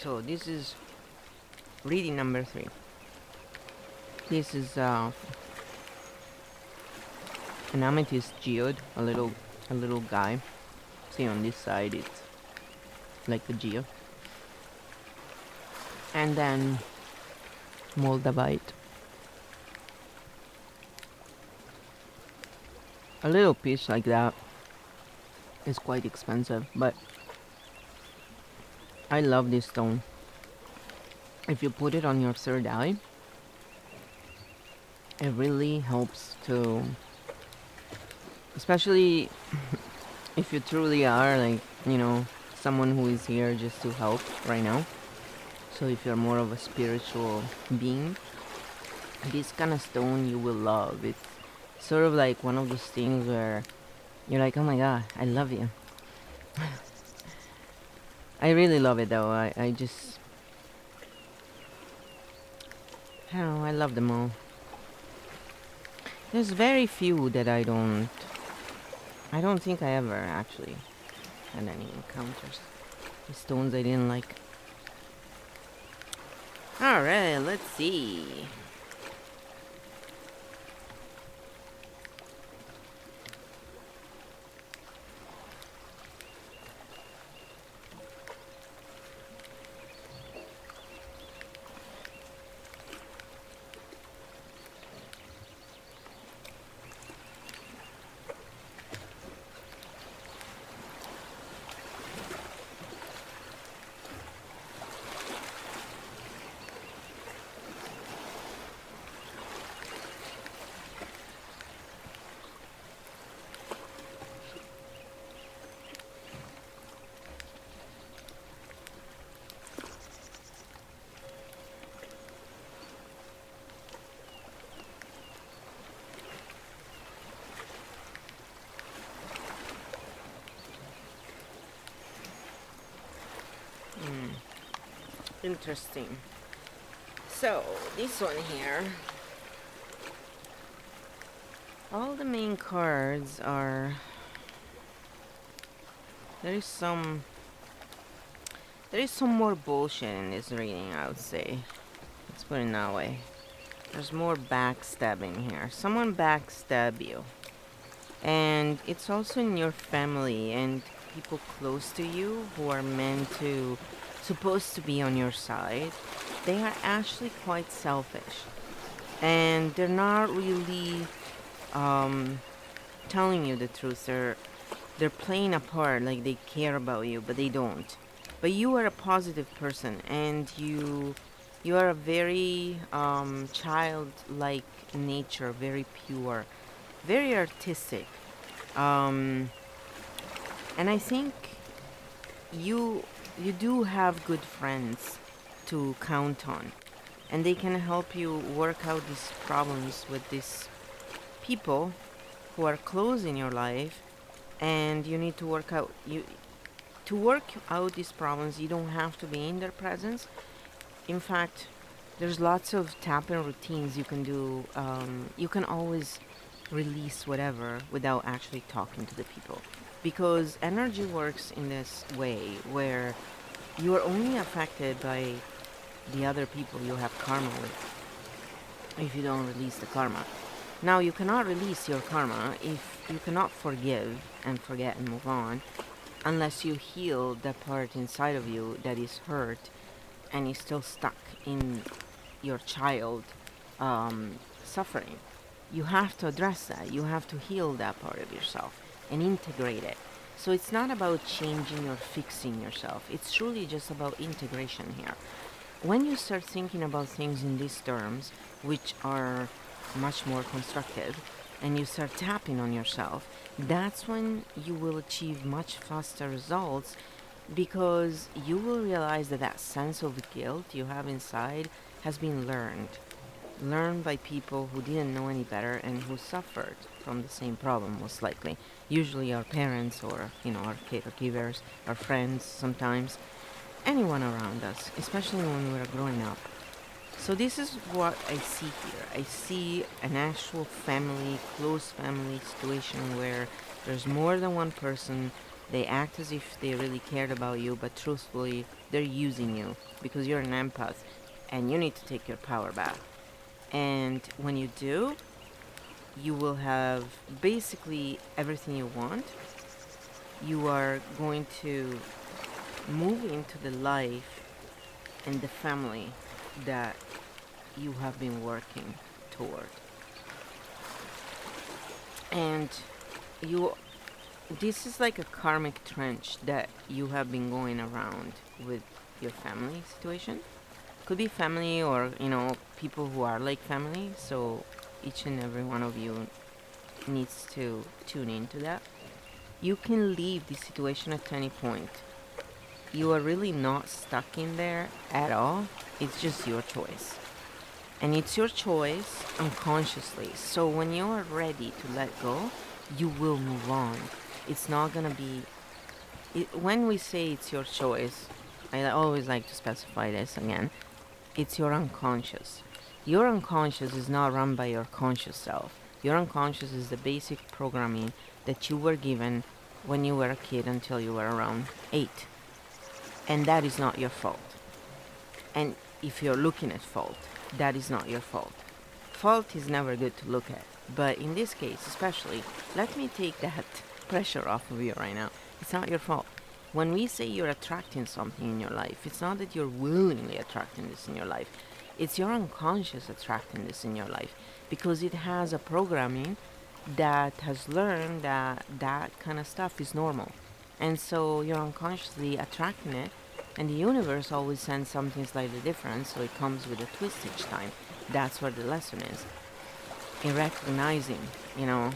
So this is reading number 3. This is an amethyst geode, a little guy. See, on this side it's like a geode, and then moldavite. A little piece like that is quite expensive, but I love this stone. If you put it on your third eye, it really helps to, especially if you truly are like, someone who is here just to help right now. So if you're more of a spiritual being, this kind of stone you will love. It's sort of like one of those things where you're like, oh my god, I love you. I really love it though. I just, I don't know, I love them all. There's very few that I don't think I ever actually had any encounters with stones I didn't like. Alright, let's see. Interesting. So, this one here, all the main cards are, there is some more bullshit in this reading, I would say. Let's put it that way. There's more backstabbing here. Someone backstab you. And it's also in your family and people close to you who are supposed to be on your side. They are actually quite selfish. And they're not really telling you the truth. They're playing a part like they care about you, but they don't. But you are a positive person, and you are a very childlike nature, very pure, very artistic. Um, and I think you you do have good friends to count on, and they can help you work out these problems with these people who are close in your life, and you need to work out these problems. You don't have to be in their presence. In fact, there's lots of tapping routines you can do. You can always release whatever without actually talking to the people, because energy works in this way where you are only affected by the other people you have karma with if you don't release the karma. Now, you cannot release your karma if you cannot forgive and forget and move on unless you heal that part inside of you that is hurt and is still stuck in your child suffering. You have to address that. You have to heal that part of yourself and integrate it. So it's not about changing or fixing yourself. It's truly just about integration here. When you start thinking about things in these terms, which are much more constructive, and you start tapping on yourself, that's when you will achieve much faster results, because you will realize that that sense of guilt you have inside has been learned by people who didn't know any better and who suffered from the same problem, most likely. Usually our parents, or our caregivers, our friends, sometimes anyone around us, especially when we were growing up. So this is what I see here. I see an actual family, close family situation where there's more than one person They act as if they really cared about you, but truthfully, they're using you because you're an empath and you need to take your power back. And when you do, you will have basically everything you want. You are going to move into the life and the family that you have been working toward. And you this is like a karmic trench that you have been going around with your family situation. Could be family or, people who are like family. So each and every one of you needs to tune into that. You can leave the situation at any point. You are really not stuck in there at all. It's just your choice. And it's your choice unconsciously. So when you are ready to let go, you will move on. It's not gonna be. When we say it's your choice, I always like to specify this again. It's your unconscious. Your unconscious is not run by your conscious self. Your unconscious is the basic programming that you were given when you were a kid until you were around 8. And that is not your fault. And if you're looking at fault, that is not your fault. Fault is never good to look at. But in this case, especially, let me take that pressure off of you right now. It's not your fault. When we say you're attracting something in your life, it's not that you're willingly attracting this in your life. It's your unconscious attracting this in your life because it has a programming that has learned that that kind of stuff is normal. And so you're unconsciously attracting it, and the universe always sends something slightly different, so it comes with a twist each time. That's where the lesson is. In recognizing,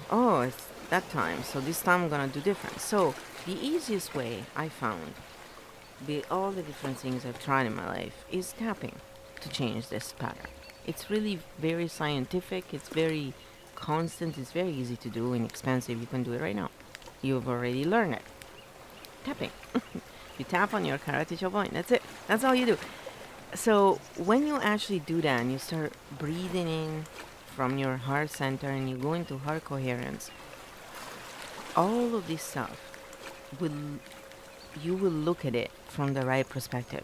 oh, it's that time, so this time I'm gonna do different. So the easiest way I found, with all the different things I've tried in my life, is tapping to change this pattern. It's really very scientific, it's very constant, it's very easy to do, inexpensive, you can do it right now. You've already learned it. Tapping. You tap on your karate chop point, that's it. That's all you do. So when you actually do that and you start breathing in from your heart center and you go into heart coherence, all of this stuff you will look at it from the right perspective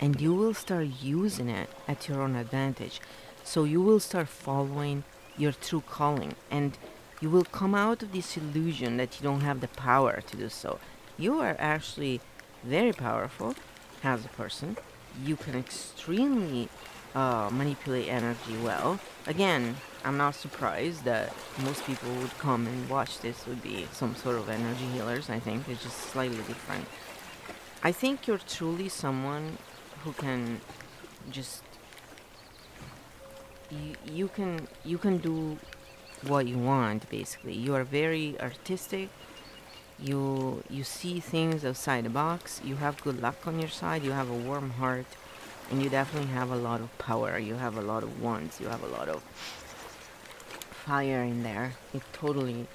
and you will start using it at your own advantage. So you will start following your true calling and you will come out of this illusion that you don't have the power to do so. You are actually very powerful as a person. You can extremely manipulate energy well. Again, I'm not surprised that most people would come and watch this would be some sort of energy healers. I think it's just slightly different. I think you're truly someone who can just you can do what you want. Basically, you are very artistic. You see things outside the box. You have good luck on your side. You have a warm heart, and you definitely have a lot of power. You have a lot of wants. You have a lot of fire in there. It totally.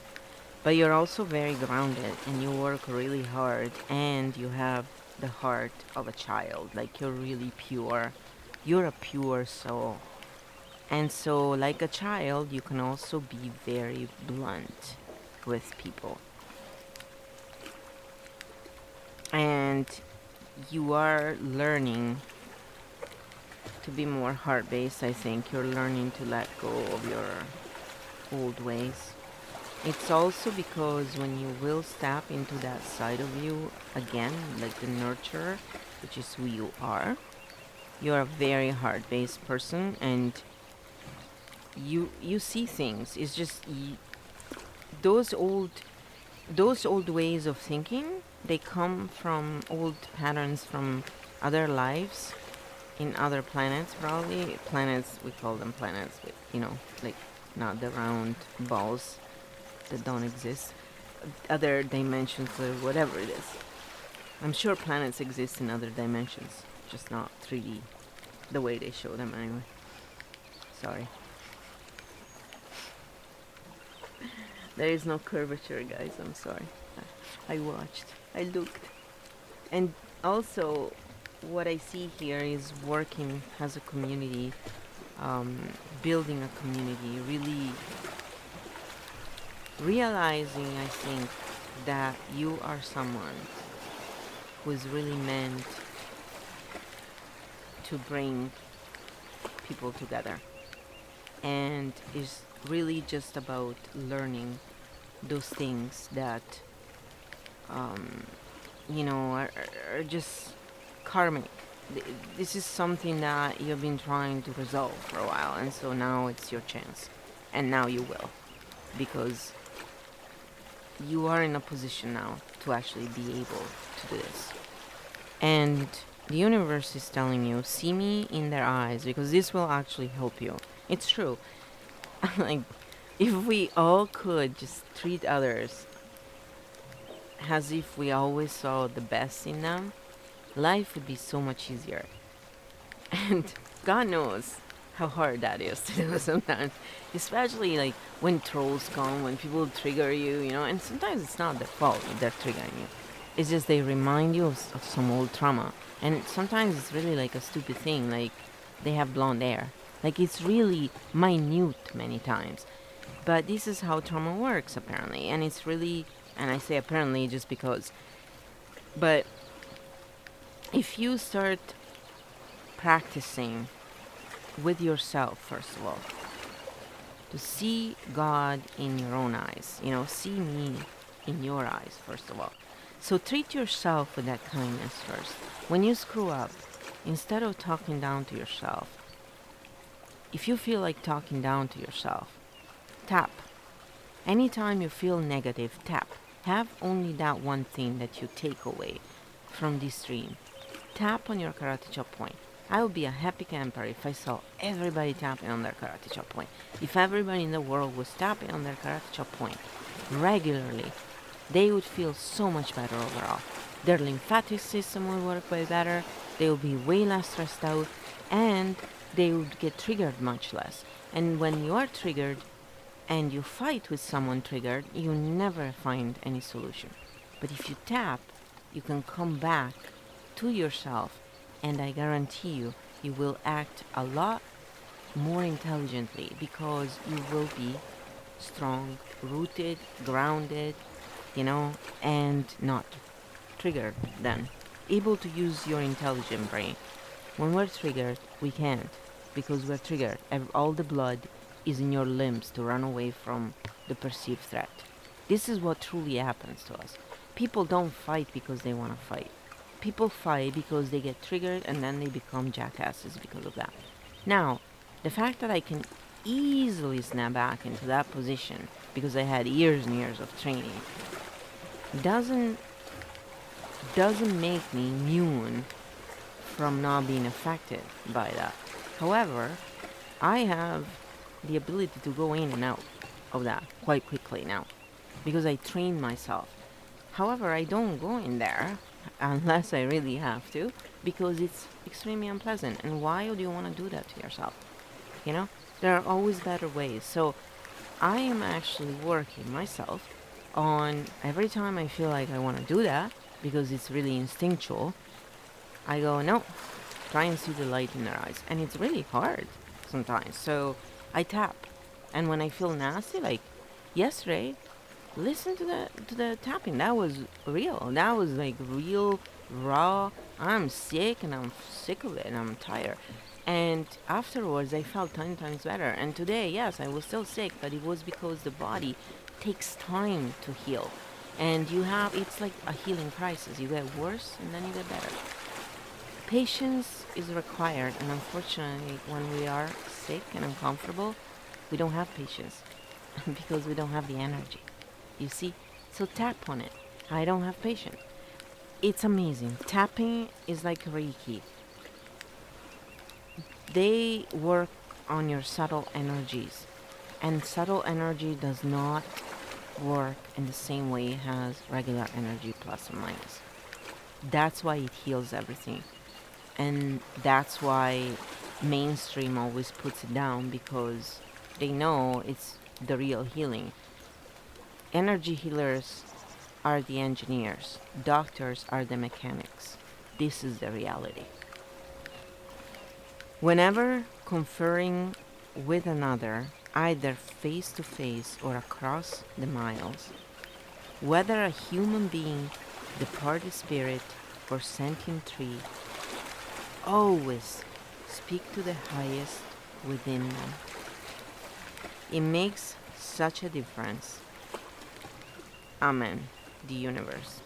But you're also very grounded, and you work really hard, and you have the heart of a child. Like you're really pure. You're a pure soul. And so, like a child, you can also be very blunt with people. And you are learning to be more heart-based, I think. You're learning to let go of your old ways. It's also because when you will step into that side of you again, like the nurturer, which is who you are, you're a very heart-based person, and you see things. It's just those old ways of thinking, they come from old patterns from other lives in other planets. Probably planets, we call them planets, but like not the round balls that don't exist, other dimensions or whatever it is. I'm sure planets exist in other dimensions, just not 3D the way they show them anyway. Sorry. There is no curvature, guys. I'm sorry. I watched. I looked. And also, what I see here is working as a community, building a community, really realizing, I think, that you are someone who is really meant to bring people together, and is really just about learning those things that um, are just karmic. This is something that you've been trying to resolve for a while, and so now it's your chance, and now you will, because you are in a position now to actually be able to do this. And the universe is telling you, see me in their eyes, because this will actually help you. It's true. Like, if we all could just treat others as if we always saw the best in them, life would be so much easier. And God knows how hard that is to do sometimes. Especially like when trolls come, when people trigger you, and sometimes it's not their fault that they're triggering you. It's just they remind you of some old trauma. And sometimes it's really like a stupid thing, like they have blonde hair. Like it's really minute many times. But this is how trauma works apparently. And it's really, and I say apparently just because, but if you start practicing with yourself, first of all, to see God in your own eyes, see me in your eyes, first of all. So treat yourself with that kindness first. When you screw up, instead of talking down to yourself, if you feel like talking down to yourself, tap. Anytime you feel negative, tap. Have only that one thing that you take away from this dream. Tap on your karate chop point. I would be a happy camper if I saw everybody tapping on their karate chop point. If everybody in the world was tapping on their karate chop point regularly, they would feel so much better overall. Their lymphatic system would work way better, they would be way less stressed out, and they would get triggered much less. And when you are triggered and you fight with someone triggered, you never find any solution. But if you tap, you can come back to yourself, and I guarantee you, you will act a lot more intelligently because you will be strong, rooted, grounded, and not triggered then. Able to use your intelligent brain. When we're triggered, we can't because we're triggered. All the blood is in your limbs to run away from the perceived threat. This is what truly happens to us. People don't fight because they want to fight. People fight because they get triggered and then they become jackasses because of that. Now, the fact that I can easily snap back into that position because I had years and years of training doesn't make me immune from not being affected by that. However, I have the ability to go in and out of that quite quickly now because I train myself. However, I don't go in there unless I really have to because it's extremely unpleasant. And why would you want to do that to yourself? There are always better ways. So I am actually working myself on every time I feel like I want to do that because it's really instinctual. I go, no, try and see the light in their eyes. And it's really hard sometimes. So I tap. And when I feel nasty, like yesterday, listen to the tapping. That was real. That was like real, raw. I'm sick and I'm sick of it and I'm tired. And afterwards, I felt 10 times better. And today, yes, I was still sick, but it was because the body takes time to heal. And it's like a healing crisis. You get worse and then you get better. Patience is required, and unfortunately, when we are sick and uncomfortable, we don't have patience because we don't have the energy. You see? So tap on it. I don't have patience. It's amazing. Tapping is like Reiki. They work on your subtle energies, and subtle energy does not work in the same way as regular energy plus and minus. That's why it heals everything. And that's why mainstream always puts it down because they know it's the real healing. Energy healers are the engineers. Doctors are the mechanics. This is the reality. Whenever conferring with another, either face to face or across the miles, Whether a human being, departed spirit, or sentient tree, always speak to the highest within them. It makes such a difference. Amen. The universe.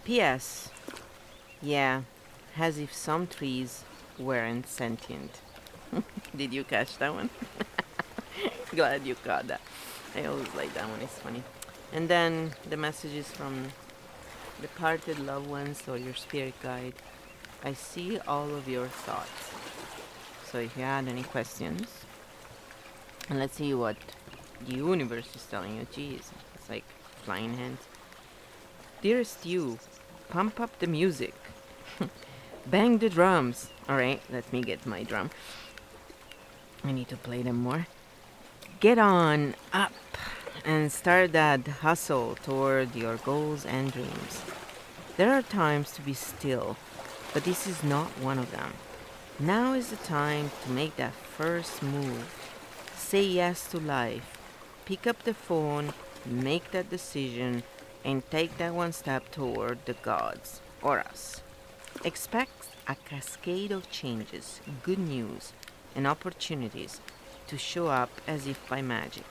P.S. Yeah, as if some trees weren't sentient. Did you catch that one? Glad you caught that. I always like that one, it's funny. And then the messages from departed loved ones or your spirit guide. I see all of your thoughts. So if you had any questions, and let's see what the universe is telling you. Jeez, it's like flying hands. Dearest you, pump up the music. Bang the drums. Alright, let me get my drum. I need to play them more. Get on up and start that hustle toward your goals and dreams. There are times to be still, but this is not one of them. Now is the time to make that first move. Say yes to life. Pick up the phone, make that decision, and take that one step toward the gods or us. Expect a cascade of changes, good news, and opportunities to show up as if by magic.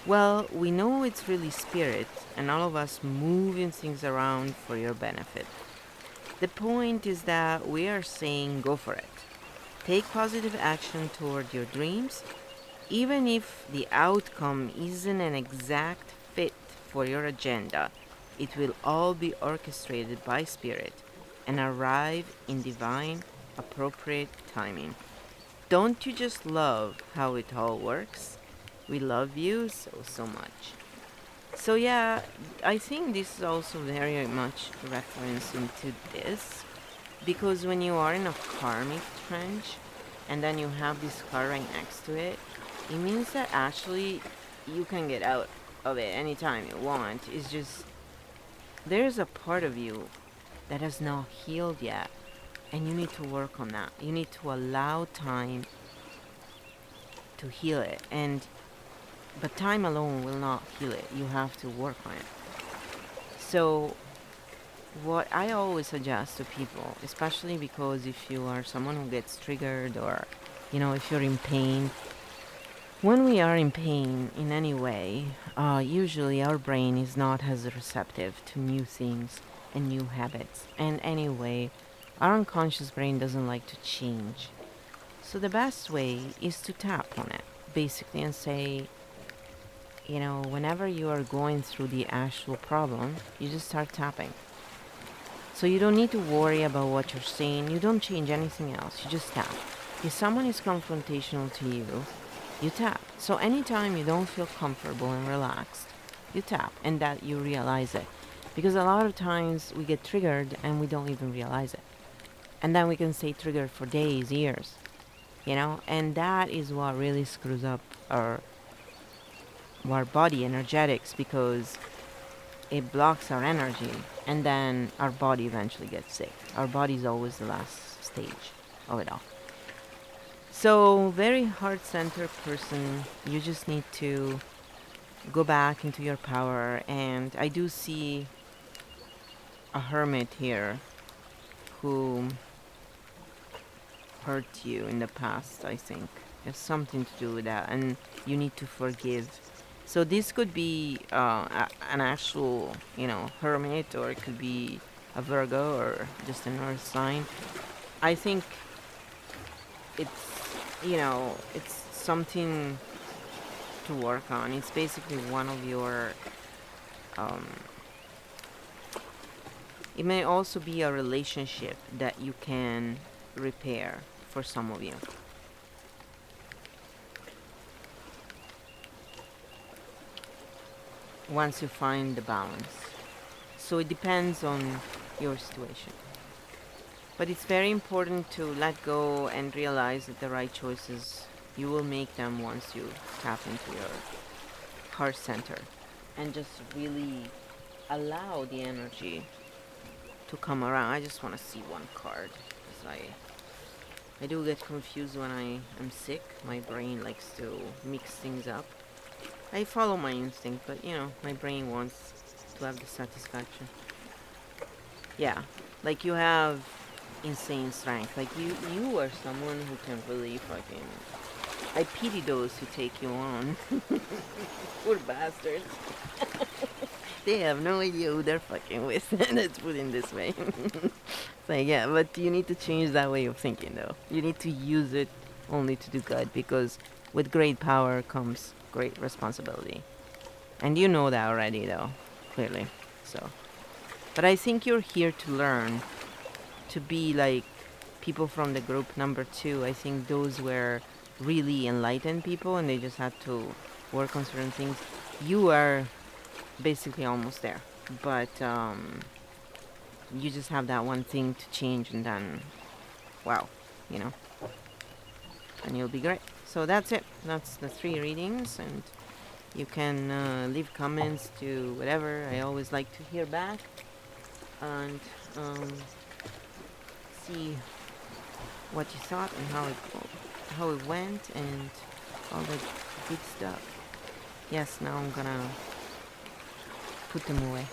Well, we know it's really spirit, and all of us moving things around for your benefit. The point is that we are saying go for it. Take positive action toward your dreams, even if the outcome isn't an exact fit for your agenda. It will all be orchestrated by spirit and arrive in divine, appropriate timing. Don't you just love how it all works? We love you so, so much. So yeah, I think this is also very much reference into this, because when you are in a karmic trench and then you have this car right next to it, it means that actually you can get out of it anytime you want. It's just there's a part of you that has not healed yet, and you need to work on that. You need to allow time to heal it, and but time alone will not heal it. You have to work on it. So what I always suggest to people, especially because if you are someone who gets triggered, or if you're in pain, when we are in pain in any way, usually our brain is not as receptive to new things and new habits. And anyway, our unconscious brain doesn't like to change. So the best way is to tap on it, basically, and say, whenever you are going through the actual problem, you just start tapping. So you don't need to worry about what you're saying. You don't change anything else. You just tap. If someone is confrontational to you, you tap. So anytime you don't feel comfortable and relaxed, you tap, and that you realize it. Because a lot of times we get triggered and we don't even realize it. And then we can stay triggered for days, years, and that is what really screws up our body energetics, because it blocks our energy, and then our body eventually gets sick. Our body is always the last stage of it all. So very heart-centered person, you just need to go back into your power. And I do see a hermit here who hurt you in the past, I think. It's something to do with that, and you need to forgive. So this could be an actual, hermit, or it could be a Virgo, or just an earth sign. I think it's, it's something to work on. It's basically one of your, it may also be a relationship that you can repair for some of you. Once you find the balance. So it depends on your situation. But it's very important to let go and realize that the right choices, you will make them once you tap into your heart center. And just really allow the energy to come around. I just want to see one card, because I do get confused when I am sick. My brain likes to mix things up. I follow my instinct, but my brain wants to have the satisfaction. Yeah, like you have insane strength. Like you are someone who can really fucking. I pity those who take you on. Poor bastards. They have no idea who they're fucking with. Let's put it this way. It's like, yeah, but you need to change that way of thinking, though. You need to use it only to do good, because with great power comes great responsibility. And you know that already, though, clearly. So, but I think you're here to learn, to be like people from the group number two. I think those were really enlightened people, and they just had to work on certain things. You are basically almost there, but you just have that one thing to change, and then wow, you know and you'll be great. So that's it. That's the 3 readings, and you can leave comments to whatever. I always like to hear back and see what you thought and how it went and all the good stuff. Yes, now I'm gonna put them away.